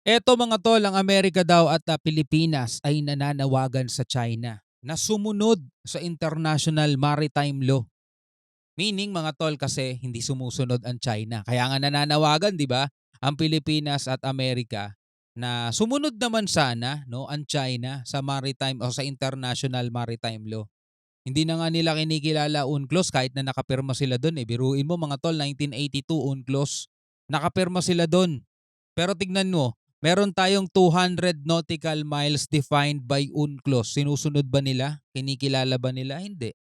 Eto mga tol, ang Amerika daw at Pilipinas ay nananawagan sa China na sumunod sa International Maritime Law. Meaning mga tol kasi hindi sumusunod ang China. Kaya nga nananawagan, 'di ba? Ang Pilipinas at Amerika na sumunod naman sana no ang China sa maritime o sa International Maritime Law. Hindi na nga nila kinikilala UNCLOS kahit na nakapirma sila doon eh. Biruin mo mga tol, 1982 UNCLOS. Nakapirma sila doon. Pero tignan mo, meron tayong 200 nautical miles defined by UNCLOS. Sinusunod ba nila? Kinikilala ba nila? Hindi.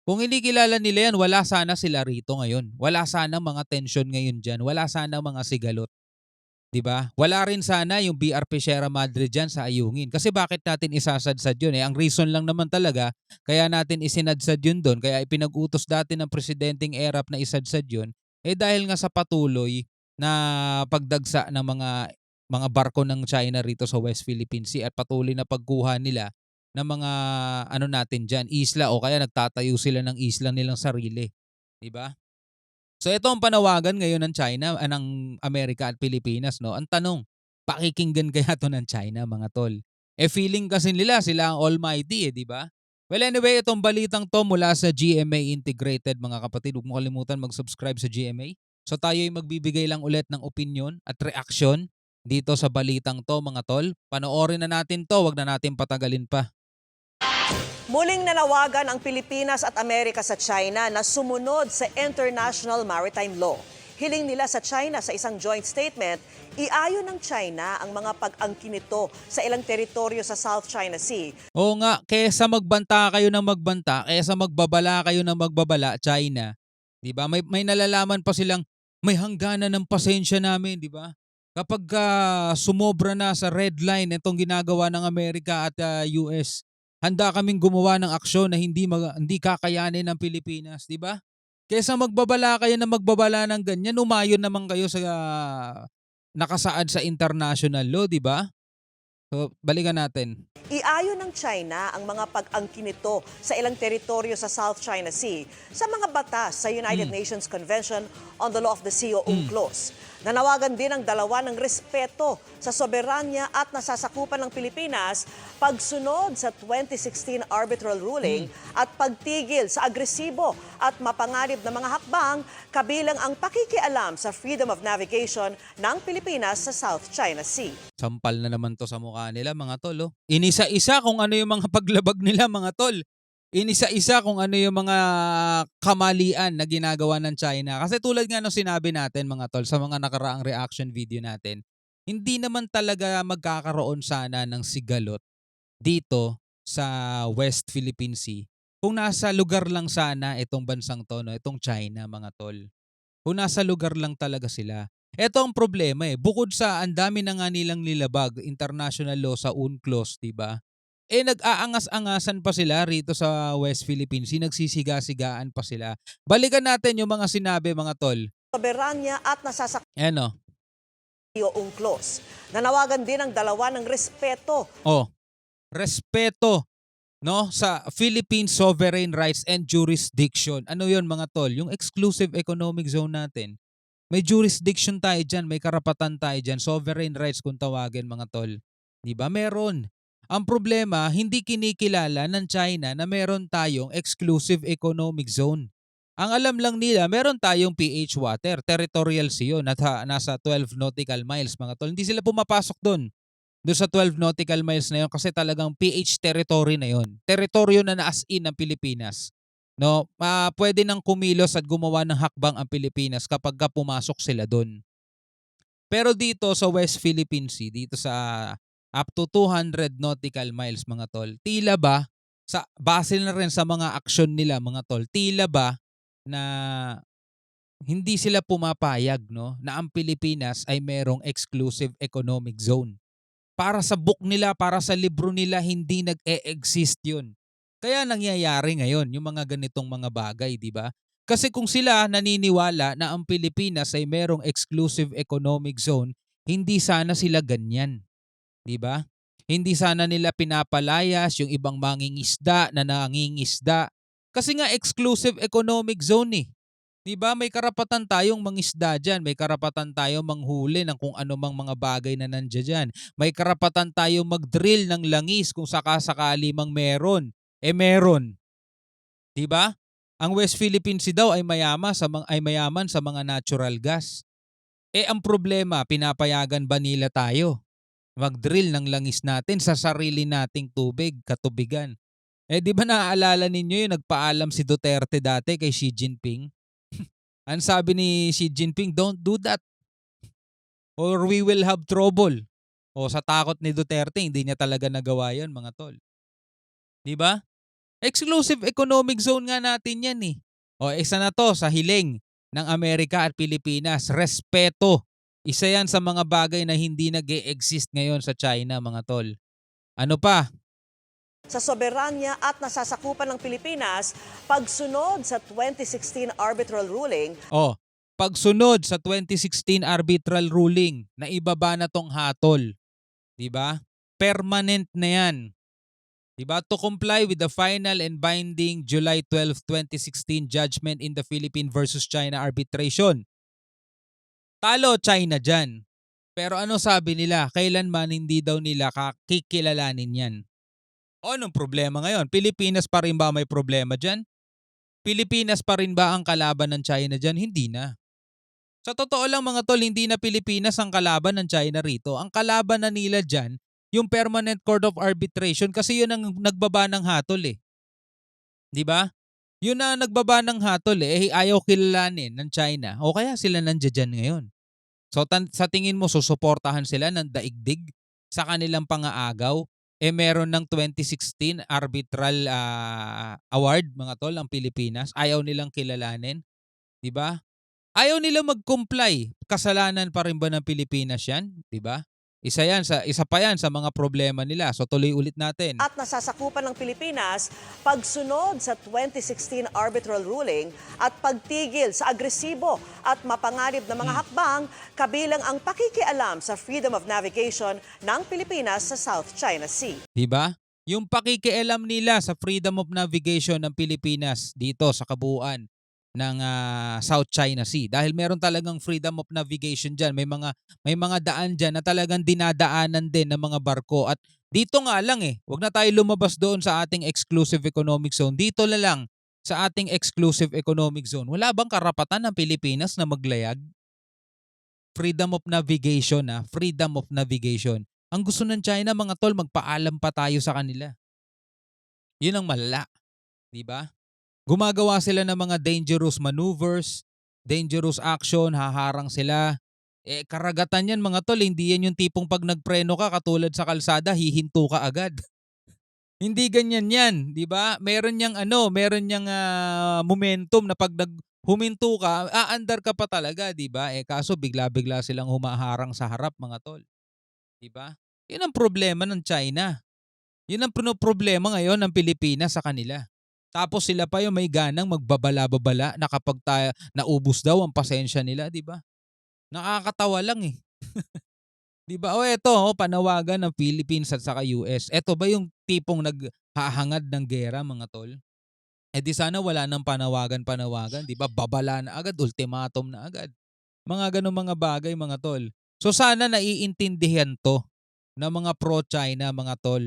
Kung kinikilala nila yan, wala sana sila rito ngayon. Wala sana mga tension ngayon dyan. Wala sana mga sigalot. 'Di ba? Wala rin sana yung BRP Sierra Madre diyan sa Ayungin. Kasi bakit natin isasadsad yun eh? Ang reason lang naman talaga kaya natin isinadsad yun doon, kaya ipinag-utos dati ng presidenteng ERAP na isadsad yun, eh dahil nga sa patuloy na pagdagsa ng mga barko ng China rito sa West Philippine Sea at patuloy na pagkuha nila ng mga ano natin diyan, isla o kaya nagtatayo sila ng isla nilang sarili, 'di ba? So ito ang panawagan ngayon ng China, ng Amerika at Pilipinas 'no. Ang tanong, pakikinggan kaya 'to ng China mga tol? Eh feeling kasi nila sila ang almighty eh, 'di ba? Well anyway, itong balitang 'to mula sa GMA Integrated mga kapatid. Huwag mo kalimutan mag-subscribe sa GMA. So tayo ay magbibigay lang ulit ng opinyon at reaksyon dito sa balitang 'to mga tol. Panoorin na natin 'to, 'wag na natin patagalin pa. Muling nanawagan ang Pilipinas at Amerika sa China na sumunod sa International Maritime Law. Hiling nila sa China sa isang joint statement, iayon ng China ang mga pag-angkin nito sa ilang teritoryo sa South China Sea. Oo nga, kaysa magbanta kayo ng magbanta, kaysa magbabala kayo ng magbabala, China, 'di ba? May nalalaman pa silang may hangganan ng pasensya namin, 'di ba? Kapag sumobra na sa red line itong ginagawa ng Amerika at US, handa kaming gumawa ng aksyon na hindi kakayanin ng Pilipinas, 'di ba? Kaysa magbabala kayo ng magbabala ng ganyan, umayon naman kayo sa nakasaad sa international law, 'di ba? So, balikan natin. Iayon ng China ang mga pag-angkin nito sa ilang teritoryo sa South China Sea sa mga batas sa United Hmm. Nations Convention on the Law of the Sea o Hmm. UNCLOS. Nanawagan din ang dalawa ng respeto sa soberanya at nasasakupan ng Pilipinas, pagsunod sa 2016 arbitral ruling Hmm. at pagtigil sa agresibo at mapanganib na mga hakbang kabilang ang pakikialam sa freedom of navigation ng Pilipinas sa South China Sea. Sampal na naman 'to sa mukha nila mga tol, oh. Inisa-isa kung ano yung mga paglabag nila mga tol. Inisa-isa kung ano yung mga kamalian na ginagawa ng China. Kasi tulad nga nung sinabi natin mga tol sa mga nakaraang reaction video natin, hindi naman talaga magkakaroon sana ng sigalot dito sa West Philippine Sea kung nasa lugar lang sana itong bansang 'to 'no, itong China mga tol. Kung nasa lugar lang talaga sila. Eto ang problema eh, bukod sa ang dami na nga nilang nilabag, international law sa UNCLOS, 'di ba? Eh nag-aangas-angasan pa sila rito sa West Philippine Sea, nagsisiga-sigaan pa sila. Balikan natin yung mga sinabi mga tol. Soberanya at nasasakupan Ayan oh. o UNCLOS. Nanawagan din ang dalawa ng respeto Oh, respeto no sa Philippine sovereign rights and jurisdiction. Ano 'yon mga tol? Yung exclusive economic zone natin. May jurisdiction tayo diyan, may karapatan tayo diyan, sovereign rights kung tawagin mga tol. 'Di ba? Meron. Ang problema, hindi kinikilala ng China na meron tayong exclusive economic zone. Ang alam lang nila, meron tayong PH water, territorial sea yun, at nasa 12 nautical miles mga tol. Hindi sila pumapasok doon. Doon sa 12 nautical miles na yun kasi talagang PH territory na yun. Teritoryo na as in ng Pilipinas. No, pwede nang kumilos at gumawa ng hakbang ang Pilipinas kapag pumasok sila doon. Pero dito sa West Philippine Sea, dito sa up to 200 nautical miles mga tol, tila ba, sa base na rin sa mga aksyon nila mga tol, tila ba na hindi sila pumapayag no, na ang Pilipinas ay merong exclusive economic zone. Para sa book nila, para sa libro nila, hindi nag-e-exist yun. Kaya nangyayari ngayon yung mga ganitong mga bagay, di ba? Kasi kung sila naniniwala na ang Pilipinas ay merong exclusive economic zone, hindi sana sila ganyan, di ba? Hindi sana nila pinapalayas yung ibang mangingisda na nangingisda. Kasi nga exclusive economic zone eh. 'Di ba may karapatan tayong mangisda diyan, may karapatan tayong manghuli ng kung ano mang mga bagay na nandiya diyan. May karapatan tayong mag-drill ng langis kung saka-sakali mang meron. Meron, 'di ba? Ang West Philippine Sea daw ay mayaman sa mga natural gas. Ang problema, pinapayagan ba nila tayo mag-drill ng langis natin sa sarili nating tubig, katubigan? 'Di ba naaalala ninyo yung nagpaalam si Duterte dati kay Xi Jinping? Ang sabi ni Xi Jinping, "Don't do that or we will have trouble." Sa takot ni Duterte hindi niya talaga nagawa 'yon, mga tol, 'di ba? Exclusive economic zone nga natin 'yan, eh. Isa na 'to sa hiling ng Amerika at Pilipinas, respeto. Isa 'yan sa mga bagay na hindi nag-e-exist ngayon sa China, mga tol. Ano pa? Sa soberanya at nasasakupan ng Pilipinas, pagsunod sa 2016 arbitral ruling, Pagsunod sa 2016 arbitral ruling na ibaba na 'tong hatol, 'di ba? Permanent na 'yan. 'Di ba? To comply with the final and binding July 12, 2016 judgment in the Philippine versus China arbitration. Talo China diyan. Pero ano sabi nila? Kailanman hindi daw nila kikilalanin 'yan. Anong problema ngayon? Pilipinas pa rin ba may problema diyan? Pilipinas pa rin ba ang kalaban ng China diyan? Hindi na. Sa totoo lang, mga tol, hindi na Pilipinas ang kalaban ng China rito. Ang kalaban na nila diyan, yung Permanent Court of Arbitration, kasi yun ang nagbaba ng hatol, eh. 'Di ba? Yun na nagbaba ng hatol, eh. Ayaw kilalanin ng China. O kaya sila nandiyan diyan ngayon. So sa tingin mo susuportahan sila ng daigdig sa kanilang pangaagaw? Meron ng 2016 arbitral award, mga tol, ang Pilipinas. Ayaw nilang kilalanin, 'di ba? Ayaw nila mag-comply. Kasalanan pa rin ba ng Pilipinas 'yan, 'di ba? Isa pa 'yan sa mga problema nila. So tuloy ulit natin. at nasasakupan ng Pilipinas, pagsunod sa 2016 arbitral ruling at pagtigil sa agresibo at mapanganib na mga hakbang, kabilang ang pakikialam sa freedom of navigation ng Pilipinas sa South China Sea. 'Di ba? Yung pakikialam nila sa freedom of navigation ng Pilipinas dito sa kabuuan ng South China Sea, dahil meron talagang freedom of navigation diyan. May mga daan diyan na talagang dinadaanan din ng mga barko, at dito nga lang, 'wag na tayo lumabas doon sa ating exclusive economic zone. Dito na lang sa ating exclusive economic zone. Wala bang karapatan ng Pilipinas na maglayag? Freedom of navigation, freedom of navigation. Ang gusto ng China, mga tol, magpaalam pa tayo sa kanila. Yun ang malala, 'di ba? Gumagawa sila ng mga dangerous maneuvers, dangerous action, haharang sila. Karagatan yan, mga tol, hindi yan yung tipong pag nagpreno ka katulad sa kalsada, hihinto ka agad. Hindi ganyan yan, 'di ba? Meron niyang momentum na pag huminto ka, aandar ka pa talaga, 'di ba? Kaso bigla-bigla silang humaharang sa harap, mga tol, 'di ba? 'Yun ang problema ng China. 'Yun ang problema ngayon ng Pilipinas sa kanila. Tapos sila pa yung may ganang magbabala-babala na kapag naubos daw ang pasensya nila, 'di ba? Nakakatawa lang, eh. 'Di ba? Panawagan ng Philippines at saka US. Eto ba yung tipong naghahangad ng giyera, mga tol? Di sana wala ng panawagan-panawagan, 'di ba? Babala na agad, ultimatum na agad. Mga gano'ng mga bagay, mga tol. So sana naiintindihan 'to ng mga pro-China, mga tol.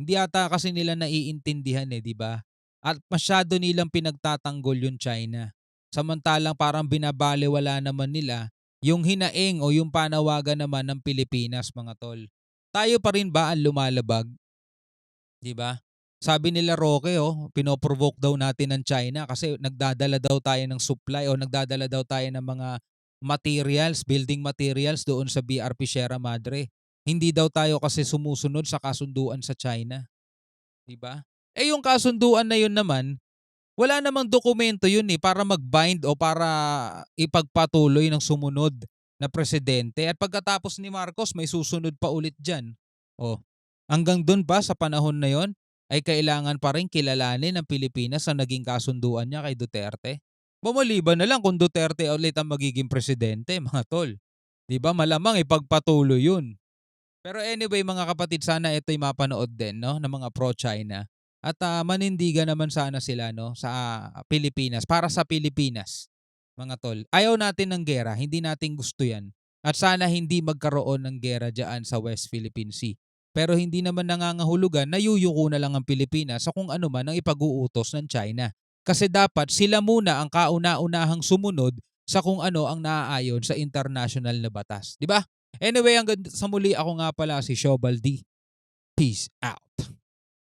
Hindi ata kasi nila naiintindihan, 'di ba? At masyado nilang pinagtatanggol yung China. Samantalang parang binabalewala naman nila yung hinaing o yung panawagan naman ng Pilipinas, mga tol. Tayo pa rin ba ang lumalabag, 'di ba? Sabi nila Roque, pinoprovoke daw natin ng China kasi nagdadala daw tayo ng supply o nagdadala daw tayo ng mga materials, building materials doon sa BRP Sierra Madre. Hindi daw tayo kasi sumusunod sa kasunduan sa China, 'di ba? Yung kasunduan na yun naman, wala namang dokumento yun, para mag-bind o para ipagpatuloy ng sumunod na presidente. At pagkatapos ni Marcos, may susunod pa ulit diyan. Hanggang doon pa sa panahon na yon ay kailangan pa rin kilalanin ng Pilipinas ang naging kasunduan niya kay Duterte. Maliban na lang kung Duterte ulit ang magiging presidente, mga tol. 'Di ba? Malamang ipagpatuloy yun. Pero anyway, mga kapatid, sana ito'y mapanood din, no, ng mga pro-China. At manindigan naman sana sila, no, sa Pilipinas, para sa Pilipinas. mga tol. Ayaw natin ng gera, hindi natin gusto yan. At sana hindi magkaroon ng gera dyan sa West Philippine Sea. Pero hindi naman nangangahulugan na yuyuko na lang ang Pilipinas sa kung ano man ang ipag-uutos ng China. Kasi dapat sila muna ang kauna-unahang sumunod sa kung ano ang naaayon sa international na batas. Di ba? Anyway, hanggang sa muli, ako nga pala si Shobal D. Peace out.